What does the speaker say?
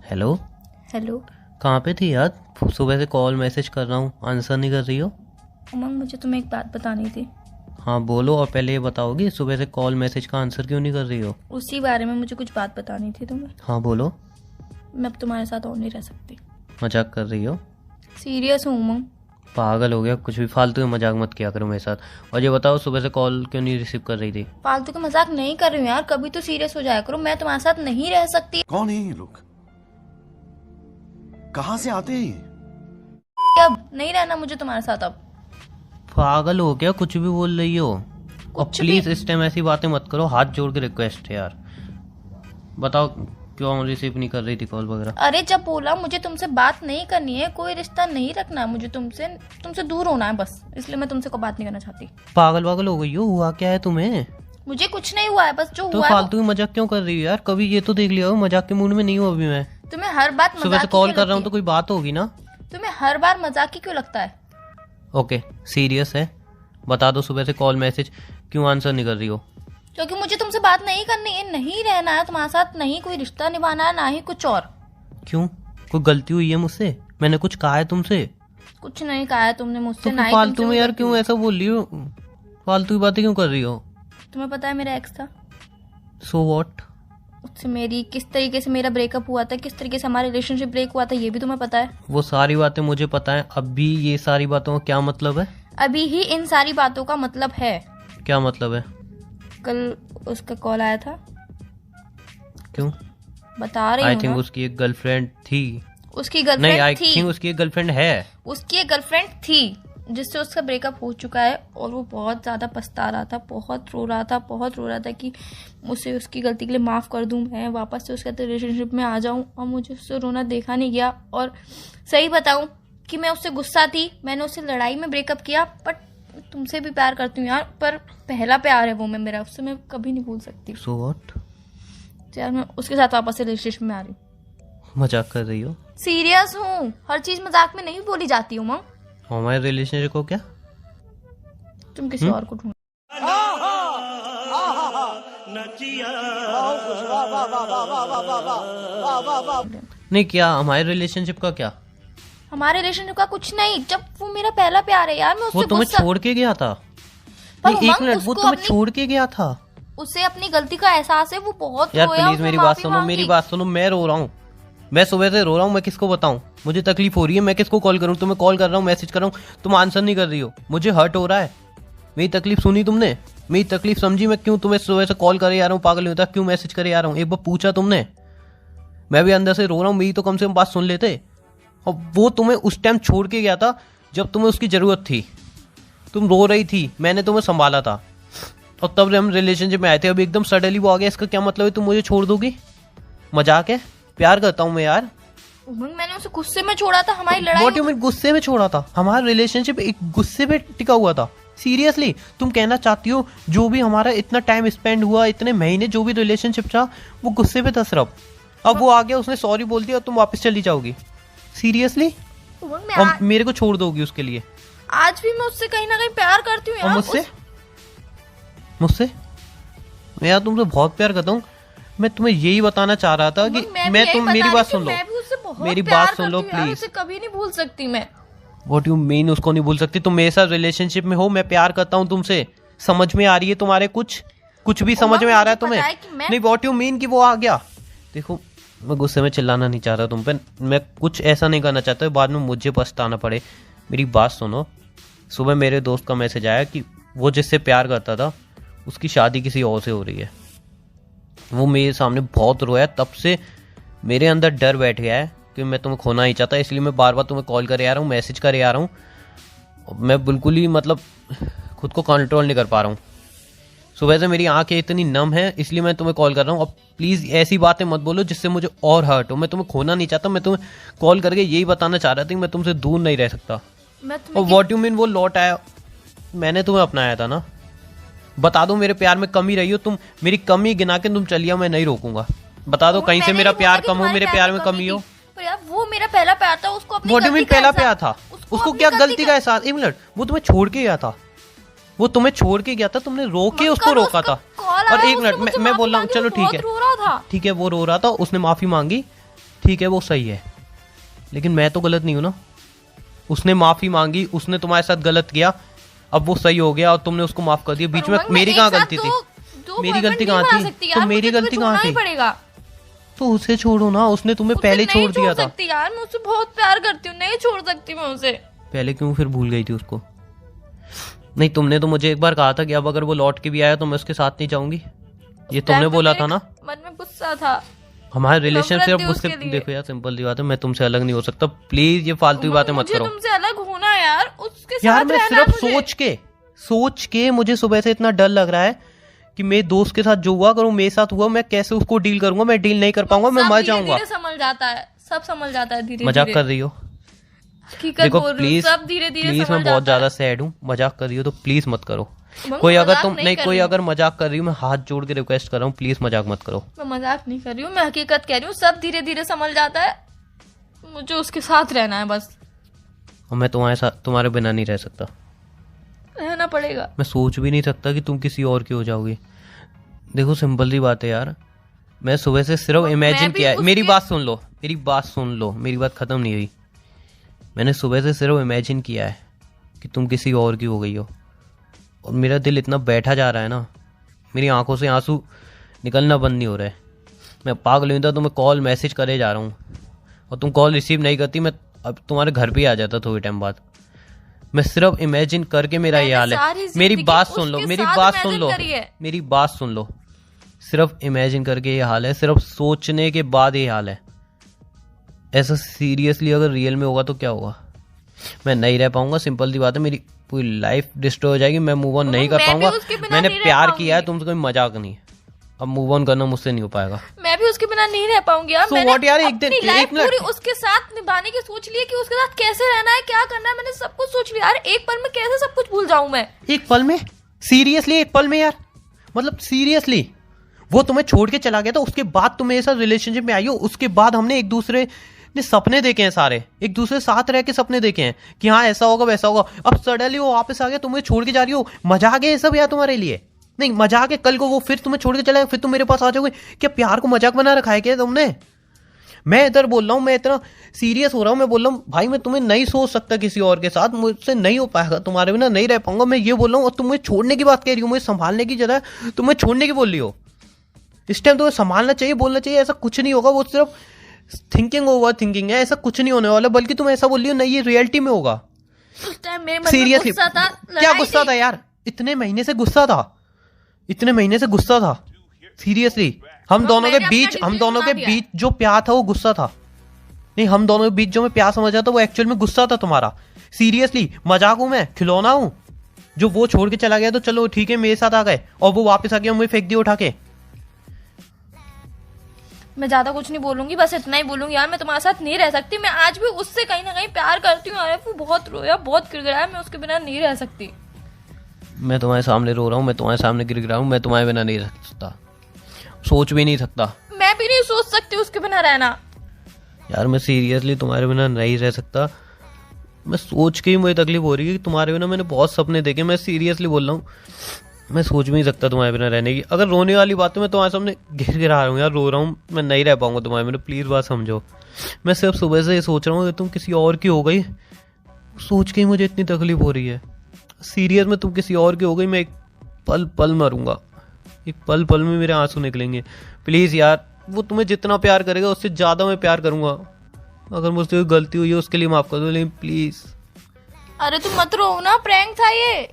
Hello. Hello. कहाँ पे थी यार? सुबह से कॉल मैसेज कर रहा हूँ, आंसर नहीं कर रही हो। उमंग, मुझे तुम्हें एक बात बतानी थी। हाँ बोलो, और पहले ये बताओगी सुबह से कॉल मैसेज का आंसर क्यों नहीं कर रही हो? उसी बारे में मुझे कुछ बात बतानी थी तुम्हें। हाँ बोलो। मैं अब तुम्हारे साथ और नहीं रह सकती। मजाक कर रही हो? सीरियस हूँ उमंग। पागल हो गया, कुछ भी फालतू में मजाक मत किया करो मेरे साथ। और ये बताओ सुबह से कॉल क्यों नहीं रिसीव कर रही थी? फालतू का मजाक नहीं कर रही हूँ यार, कभी तो सीरियस हो जाया करो। मैं तुम्हारे साथ नहीं रह सकती। कौन है ये लोग? कहाँ से आते हैं ये? अब नहीं रहना मुझे तुम्हारे साथ अब। पागल हो क्या, कुछ भी बोल रही हो? और कुछ प्लीज भी। इस टाइम ऐसी बातें मत करो, हाथ जोड़ के रिक्वेस्ट है यार। बताओ क्यों रिसीव नहीं कर रही थी कॉल वगैरह? अरे जब बोला मुझे तुमसे बात नहीं करनी है, कोई रिश्ता नहीं रखना है मुझे, तुमसे दूर होना है बस, इसलिए मैं तुमसे कोई बात नहीं करना चाहती। पागल वागल हो गई हो? हुआ क्या है तुम्हें? मुझे कुछ नहीं हुआ है, बस जो तो हुआ है फालतू में मजाक क्यों कर रही हो यार? कभी ये तो देख लिया हो, मजाक के मूड में नहीं हूँ अभी मैं। तुम्हें हर बात सुबह मजाक से ही कॉल क्यों कर रहा हूँ लगती तो कोई बात होगी ना। है? तुम्हें हर बार मजाक ही क्यों लगता है? ओके सीरियस है, बता दो सुबह से कॉल मैसेज क्यों आंसर नहीं कर रही हो? क्योंकि मुझे तुमसे बात नहीं करनी है, नहीं रहना है तुम्हारे साथ, नहीं कोई रिश्ता निभाना है, ना ही कुछ और। क्यों, कोई गलती हुई है मुझसे? मैंने कुछ कहा है तुमसे? कुछ नहीं कहा है तुमने मुझसे, तो ना ही फालतू तुमसे में कोई यार गलती क्यों हुई। ऐसा बोल रही हो? फालतू की बातें क्यों कर रही हो? तुम्हें पता है मेरा एक्स था, सो व्हाट? उससे मेरी किस तरीके से मेरा ब्रेकअप हुआ था, किस तरीके से हमारा रिलेशनशिप ब्रेक हुआ था, ये भी तुम्हें पता है। वो सारी बातें मुझे पता है, अब भी ये सारी बातों का क्या मतलब है? अभी ही इन सारी बातों का मतलब है। क्या मतलब है? कल उसका कॉल आया था। क्यों? बता रही आई हूँ थिंक ना। उसकी एक गर्लफ्रेंड थी। उसकी नहीं, गर्लफ्रेंड आई थी। थिंक उसकी एक गर्लफ्रेंड है। उसकी एक गर्लफ्रेंड थी जिससे उसका ब्रेकअप हो चुका है, और वो बहुत ज़्यादा पछता रहा था, बहुत रो रहा था कि मुझे उसकी गलती के लिए माफ़ कर दूं, मैं वापस से उसके रिलेशनशिप में आ जाऊं। और मुझे उससे रोना देखा नहीं गया, और सही बताऊं कि मैं उससे गुस्सा थी, मैंने उससे लड़ाई में ब्रेकअप किया। बट तुमसे भी प्यार करती हूँ यार, पर पहला प्यार है वो मेरा, उससे मैं कभी नहीं भूल सकती। So what? यार मैं उसके साथ वापस से रिलेशनशिप में आ रही हूँ। मजाक कर रही हो? सीरियस हूँ, हर चीज़ मजाक में नहीं बोली जाती हूँ माँ। हमारे रिलेशनशिप को क्या? तुम किसी और को ढूंढ। नहीं, क्या हमारे रिलेशनशिप का क्या? हमारे रिलेशनशिप का कुछ नहीं, जब वो मेरा पहला प्यार है यार, मैं उससे वो तुम्हें गुस्सा। छोड़ के गया था? पर नहीं, एक उमंग, मिनट, वो उसको तुम्हें अपनी- छोड़ के गया था? उसे अपनी गलती का एहसास है, वो बहुत यार रोया, प्लीज उसने मेरी बात माफी सुनो, मांगी। मेरी बात सुनो। मैं रो रहा हूँ, मैं सुबह से रो रहा हूँ, मैं किसको बताऊँ? मुझे तकलीफ हो रही है, मैं किसको कॉल करूँ? तुम्हें कॉल कर रहा हूँ, मैसेज कर रहा हूँ, तुम आंसर नहीं कर रही हो, मुझे हर्ट हो रहा है। मेरी तकलीफ सुनी तुमने? मेरी तकलीफ समझी? मैं क्यों तुम्हें सुबह से कॉल करे आ रहा हूँ, पागल नहीं होता? क्यों मैसेज करे आ रहा हूँ? एक बार पूछा तुमने? मैं भी अंदर से रो रहा हूँ, मेरी तो कम से कम बात सुन लेते। और वो तुम्हें उस टाइम छोड़ के गया था जब तुम्हें उसकी जरूरत थी, तुम रो रही थी, मैंने तुम्हें संभाला था, और तब हम रिलेशनशिप में आए थे। अब एकदम सडनली वो आ गया, इसका क्या मतलब है? तुम मुझे छोड़ दोगी? मजाक है? प्यार करता हूँ मैं यार। उमंग, मैंने उसे गुस्से में छोड़ा था, हमारी लड़ाई व्हाट यू मीन गुस्से में छोड़ा था? हमारा रिलेशनशिप एक गुस्से पे टिका हुआ था? सीरियसली तुम कहना चाहती हो जो भी हमारा इतना टाइम स्पेंड हुआ, इतने महीने जो भी रिलेशनशिप था, वो गुस्से पे था सिर्फ? अब वो आ गया, उसने सॉरी बोल दिया और तुम वापस चली जाओगी? सीरियसली? उमंग, मैं और मेरे को छोड़ दोगी उसके लिए? आज भी मैं उससे कहीं ना कहीं प्यार करती हूँ और यार। मुझसे मैं यार तुमसे बहुत प्यार करता हूँ। मैं तुम्हें यही बताना चाह रहा था कि तुम मेरी बात सुन लो, मेरी बात सुन लो प्लीज। उसे कभी नहीं भूल सकती मैं। व्हाट यू मीन उसको नहीं भूल सकती? तुम मेरे साथ रिलेशनशिप में हो, मैं प्यार करता हूँ तुमसे, समझ में आ रही है तुम्हारे? कुछ भी समझ में आ रहा है तुम्हें? नहीं, व्हाट यू मीन कि वो आ गया? देखो मैं गुस्से में चिल्लाना नहीं चाह रहा तुम पे, मैं कुछ ऐसा नहीं करना चाहता बाद में मुझे पछताना पड़े। मेरी बात सुनो, सुबह मेरे दोस्त का मैसेज आया कि वो जिससे प्यार करता था उसकी शादी किसी और से हो रही है। वो मेरे सामने बहुत रोया, तब से मेरे अंदर डर बैठ गया है कि मैं तुम्हें खोना ही चाहता, इसलिए मैं बार बार तुम्हें कॉल करे आ रहा हूँ, मैसेज करे आ रहा हूँ। मैं बिल्कुल ही मतलब खुद को कंट्रोल नहीं कर पा रहा हूँ। सुबह से मेरी आंखें इतनी नम है, इसलिए मैं तुम्हें कॉल कर रहा हूँ। अब प्लीज़ ऐसी बातें मत बोलो जिससे मुझे और हर्ट हो। मैं तुम्हें खोना नहीं चाहता, मैं तुम्हें कॉल करके यही बताना चाह रहा था कि मैं तुमसे दूर नहीं रह सकता। और व्हाट यू मीन वो लौट आया? मैंने तुम्हें अपनाया था ना? बता दो मेरे प्यार में कमी रही हो तुम, मेरी कमी गिना के तुम चलिए, मैं नहीं रोकूंगा। बता दो कहीं से मेरा प्यार कम हो, मेरे प्यार में कमी हो। पर यार वो मेरा पहला प्यार था, उसको अपनी व्हाट यू मीन पहला प्यार था? उसको क्या गलती का है? एहसास? एक मिनट, वो तुम्हें छोड़ के गया था, वो तुम्हें छोड़ के गया था, तुमने रोके उसको रोका था। और एक मिनट मैं बोल रहा हूँ, चलो ठीक है, ठीक है वो रो रहा था, उसने माफी मांगी, ठीक है वो सही है, लेकिन मैं तो गलत नहीं हूँ ना। उसने माफी मांगी, उसने तुम्हारे साथ गलत किया, अब वो सही हो गया और तुमने उसको माफ कर दिया। बीच में मेरी कहाँ गलती थी? मेरी गलती कहाँ थी? तो मेरी गलती कहाँ थी? तो उसे छोड़ो ना, उसने तुम्हें पहले छोड़ दिया था यार। मैं उससे बहुत प्यार करती हूँ, नहीं छोड़ सकती मैं उसे। पहले क्यों फिर भूल गई थी उसको? नहीं, तुमने तो मुझे एक बार कहा था कि अब अगर वो लौट के भी आया तो मैं उसके साथ नहीं जाऊंगी, ये तुमने बोला था ना। मन में गुस्सा था, हमारे रिलेशन सिर्फ गुस्से। देखो यार, सिंपल सी बात है, मैं तुमसे अलग नहीं हो सकता। प्लीज ये फालतू की बातें मत करो। तुमसे अलग होना यार, उसके यार साथ मैं सिर्फ सोच के मुझे सुबह से इतना डर लग रहा है कि मेरे दोस्त के साथ जो हुआ करूँ मेरे साथ हुआ, मैं कैसे उसको डील करूंगा? मैं डील नहीं कर पाऊंगा, मैं मर जाऊंगा। समझ जाता है, सब समझ जाता है धीरे। मजाक कर रही हो? देखो प्लीज, सब धीरे-धीरे प्लीज, मैं बहुत ज्यादा सैड हूँ। मजाक कर रही हो तो प्लीज मत करो। कोई अगर मजाक कर रही हूँ, मैं हाथ जोड़ के रिक्वेस्ट कर रहा हूँ, प्लीज मजाक मत करो। मैं मजाक नहीं कर रही हूँ, मैं हकीकत कह रही हूँ। सब धीरे धीरे समझ जाता है, मुझे उसके साथ रहना है बस। और मैं तुम्हारे साथ, तुम्हारे बिना नहीं रह सकता। रहना पड़ेगा। मैं सोच भी नहीं सकता कि तुम किसी और की हो जाओगी। देखो सिंपल सी बात है यार, मैं सुबह से सिर्फ इमेजिन किया है। मेरी बात सुन लो, मेरी बात खत्म नहीं हुई। मैंने सुबह से सिर्फ इमेजिन किया है कि तुम किसी और की हो गई हो, और मेरा दिल इतना बैठा जा रहा है ना, मेरी आंखों से आंसू निकलना बंद नहीं हो रहा है। मैं पागल हुई था, तुम्हें कॉल मैसेज करे जा रहा हूँ और तुम कॉल रिसीव नहीं करती। मैं अब तुम्हारे घर पे आ जाता थोड़ी टाइम बाद। मैं सिर्फ इमेजिन करके मेरा ये हाल है। मेरी बात सुन लो, सिर्फ इमेजिन करके ये हाल है, सिर्फ सोचने के बाद ये हाल है। ऐसा सीरियसली अगर रियल में होगा तो क्या होगा? मैं नहीं रह पाऊंगा, सिंपल सी बात है। मेरी पूरी लाइफ डिस्ट्रॉय हो जाएगी, मैं मूव ऑन नहीं कर पाऊंगा। मैंने प्यार किया है तुमसे, कोई मजाक नहीं। अब मूव ऑन करना मुझसे नहीं हो पाएगा। मैं भी उसके बिना नहीं रह पाऊंगी यार। So what यार, एक पूरी उसके साथ निभाने की सोच लिया कि उसके साथ कैसे रहना है, क्या करना है। मैंने सब कुछ सोच लिया यार। एक पल में कैसे सब कुछ भूल जाऊं मैं? एक पल में? सीरियसली एक पल में यार? मतलब सीरियसली वो तुम्हें छोड़ के चला गया था, उसके बाद तुम मेरे साथ रिलेशनशिप में आई हो, उसके बाद हमने एक दूसरे ने सपने देखे हैं, सारे एक दूसरे साथ रह के सपने देखे हैं कि हाँ ऐसा होगा वैसा होगा। अब सडनली वो वापस आ गया, तुम्हें छोड़ के जा रही हो। मजाक है ये सब यार तुम्हारे लिए? नहीं मजाक है। कल को वो फिर तुम्हें छोड़ के चला, फिर तुम मेरे पास आ जाओगे। क्या प्यार को मजाक बना रखा है क्या तुमने? मैं इधर बोल रहा हूँ, मैं इतना सीरियस हो रहा हूँ। मैं बोल रहा हूँ भाई, मैं तुम्हें नहीं सोच सकता किसी और के साथ, मुझसे नहीं हो पाएगा, तुम्हारे बिना नहीं रह पाऊंगा। मैं ये बोल रहा हूँ, और तुम्हें छोड़ने की बात कह रही हो। मुझे संभालने की जगह तुम्हें छोड़ने की बोल रही हो। इस टाइम तुम्हें संभालना चाहिए, बोलना चाहिए ऐसा कुछ नहीं होगा, वो सिर्फ थिंकिंग ओवर थिंकिंग है, ऐसा कुछ नहीं होने वाला। बल्कि तुम ऐसा बोल रही हो नहीं, ये रियलिटी में होगा। सीरियसली क्या गुस्सा था यार? इतने महीने से गुस्सा था, सीरियसली। हम दोनों के बीच जो प्यार था वो गुस्सा था। नहीं, हम दोनों के बीच जो मैं प्यार समझा था वो एक्चुअल में गुस्सा था तुम्हारा। सीरियसली मजाक हूं मैं? खिलौना हूं? जो वो छोड़ के चला गया तो चलो ठीक है, मेरे साथ आ गए, और वो वापस आ गया, मुझे फेंक दिया उठा के। मैं ज्यादा कुछ नहीं बोलूंगी, बस इतना ही बोलूंगी यार, मैं तुम्हारे साथ नहीं रह सकती। मैं आज भी उससे कहीं ना कहीं प्यार करती हूँ। वो बहुत रोया, बहुत गिड़गिड़ाया, मैं उसके बिना नहीं रह सकती। मैं तुम्हारे सामने रो रहा हूँ, मैं तुम्हारे सामने गिड़गिड़ा हूँ, मैं तुम्हारे बिना नहीं रह सकता, सोच भी नहीं सकता। मैं भी नहीं सोच सकती उसके बिना रहना। यार मैं सीरियसली तुम्हारे बिना नहीं रह सकता। मैं सोच के ही मुझे तकलीफ हो रही है कि तुम्हारे बिना मैंने बहुत सपने देखे। मैं सीरियसली बोल रहा हूँ, मैं सोच भी नहीं सकता तुम्हारे बिना रहने की। अगर रोने वाली बात है, मैं तुम्हारे सामने गिरा रहा हूँ यार, रो रहा हूँ, मैं नहीं रह पाऊंगा तुम्हारे बिना, प्लीज बात समझो। मैं सिर्फ सुबह से ये सोच रहा हूँ कि तुम किसी और की हो गई, सोच के ही मुझे इतनी तकलीफ हो रही है। सीरियस में तुम किसी और की हो गई, मैं एक पल पल मरूंगा, एक पल पल में मेरे आंसू निकलेंगे। प्लीज यार, वो तुम्हें जितना प्यार करेगा उससे ज्यादा मैं प्यार करूंगा। अगर मुझसे कोई गलती हुई है उसके लिए माफ कर दो, लेकिन प्लीज। अरे तुम मत रो ना, प्रैंक था ये।